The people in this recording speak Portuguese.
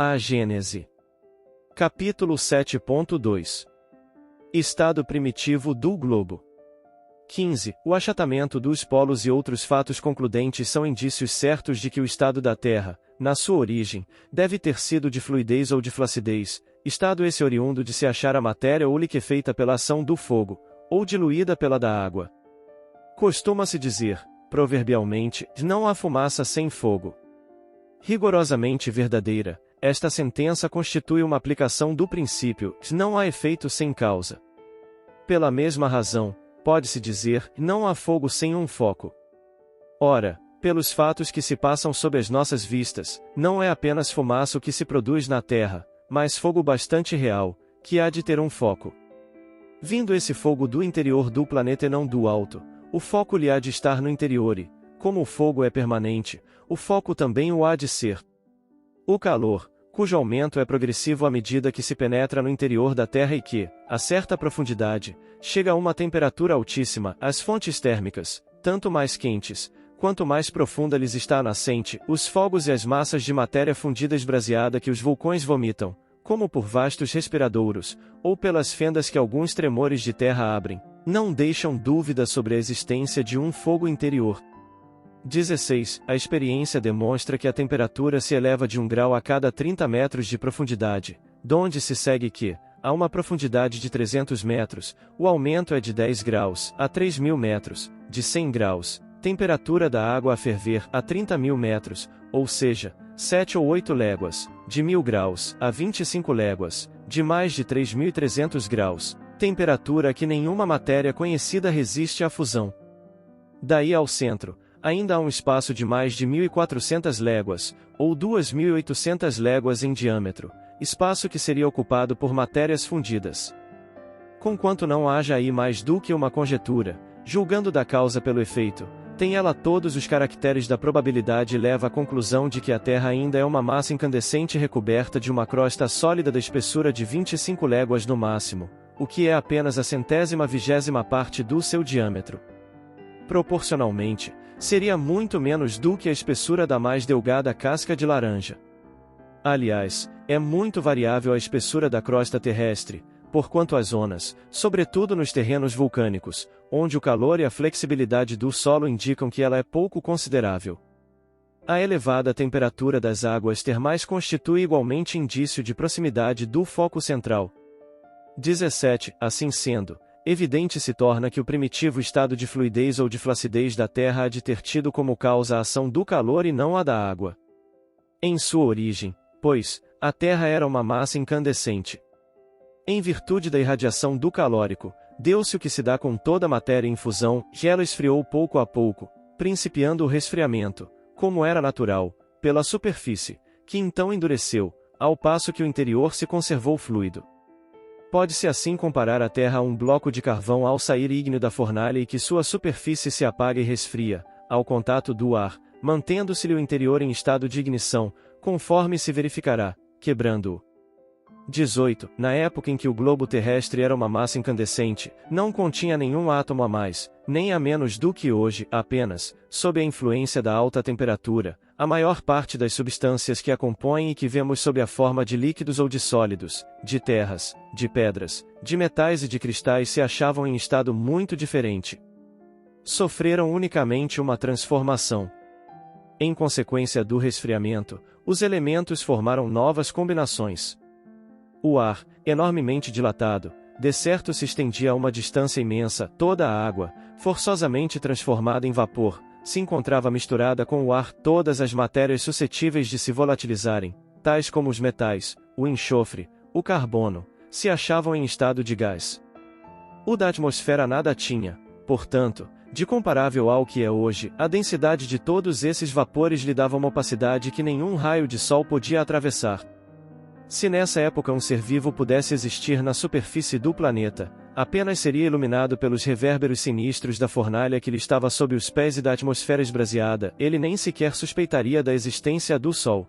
A Gênese. Capítulo 7.2. Estado primitivo do globo. 15. O achatamento dos polos e outros fatos concludentes são indícios certos de que o estado da Terra, na sua origem, deve ter sido de fluidez ou de flacidez, estado esse oriundo de se achar a matéria ou liquefeita pela ação do fogo, ou diluída pela da água. Costuma-se dizer, proverbialmente, não há fumaça sem fogo. Rigorosamente verdadeira, esta sentença constitui uma aplicação do princípio, não há efeito sem causa. Pela mesma razão, pode-se dizer, não há fogo sem um foco. Ora, pelos fatos que se passam sob as nossas vistas, não é apenas fumaça o que se produz na Terra, mas fogo bastante real, que há de ter um foco. Vindo esse fogo do interior do planeta e não do alto, o foco lhe há de estar no interior e, como o fogo é permanente, o foco também o há de ser. O calor, cujo aumento é progressivo à medida que se penetra no interior da Terra e que, a certa profundidade, chega a uma temperatura altíssima, as fontes térmicas, tanto mais quentes, quanto mais profunda lhes está a nascente, os fogos e as massas de matéria fundida esbraseada que os vulcões vomitam, como por vastos respiradouros, ou pelas fendas que alguns tremores de terra abrem, não deixam dúvida sobre a existência de um fogo interior. 16. A experiência demonstra que a temperatura se eleva de 1 grau a cada 30 metros de profundidade, donde se segue que, a uma profundidade de 300 metros, o aumento é de 10 graus, a 3.000 metros, de 100 graus, temperatura da água a ferver a 30.000 metros, ou seja, 7 ou 8 léguas, de 1.000 graus a 25 léguas, de mais de 3.300 graus, temperatura a que nenhuma matéria conhecida resiste à fusão. Daí ao centro, ainda há um espaço de mais de 1.400 léguas, ou 2.800 léguas em diâmetro, espaço que seria ocupado por matérias fundidas. Conquanto não haja aí mais do que uma conjetura, julgando da causa pelo efeito, tem ela todos os caracteres da probabilidade e leva à conclusão de que a Terra ainda é uma massa incandescente recoberta de uma crosta sólida da espessura de 25 léguas no máximo, o que é apenas a 100ª-vigésima parte do seu diâmetro. Proporcionalmente, seria muito menos do que a espessura da mais delgada casca de laranja. Aliás, é muito variável a espessura da crosta terrestre, porquanto as zonas, sobretudo nos terrenos vulcânicos, onde o calor e a flexibilidade do solo indicam que ela é pouco considerável. A elevada temperatura das águas termais constitui igualmente indício de proximidade do foco central. 17. Assim sendo, evidente se torna que o primitivo estado de fluidez ou de flacidez da Terra há de ter tido como causa a ação do calor e não a da água. Em sua origem, pois, a Terra era uma massa incandescente. Em virtude da irradiação do calórico, deu-se o que se dá com toda a matéria em fusão, e ela esfriou pouco a pouco, principiando o resfriamento, como era natural, pela superfície, que então endureceu, ao passo que o interior se conservou fluido. Pode-se assim comparar a Terra a um bloco de carvão ao sair ígneo da fornalha e que sua superfície se apaga e resfria, ao contato do ar, mantendo-se-lhe o interior em estado de ignição, conforme se verificará, quebrando-o. 18. Na época em que o globo terrestre era uma massa incandescente, não continha nenhum átomo a mais, nem a menos do que hoje, apenas, sob a influência da alta temperatura, a maior parte das substâncias que a compõem e que vemos sob a forma de líquidos ou de sólidos, de terras, de pedras, de metais e de cristais se achavam em estado muito diferente. Sofreram unicamente uma transformação. Em consequência do resfriamento, os elementos formaram novas combinações. O ar, enormemente dilatado, de certo se estendia a uma distância imensa, toda a água, forçosamente transformada em vapor, se encontrava misturada com o ar todas as matérias suscetíveis de se volatilizarem, tais como os metais, o enxofre, o carbono, se achavam em estado de gás. O da atmosfera nada tinha, portanto, de comparável ao que é hoje, a densidade de todos esses vapores lhe dava uma opacidade que nenhum raio de sol podia atravessar. Se nessa época um ser vivo pudesse existir na superfície do planeta, apenas seria iluminado pelos revérberos sinistros da fornalha que lhe estava sob os pés e da atmosfera esbraseada, ele nem sequer suspeitaria da existência do Sol.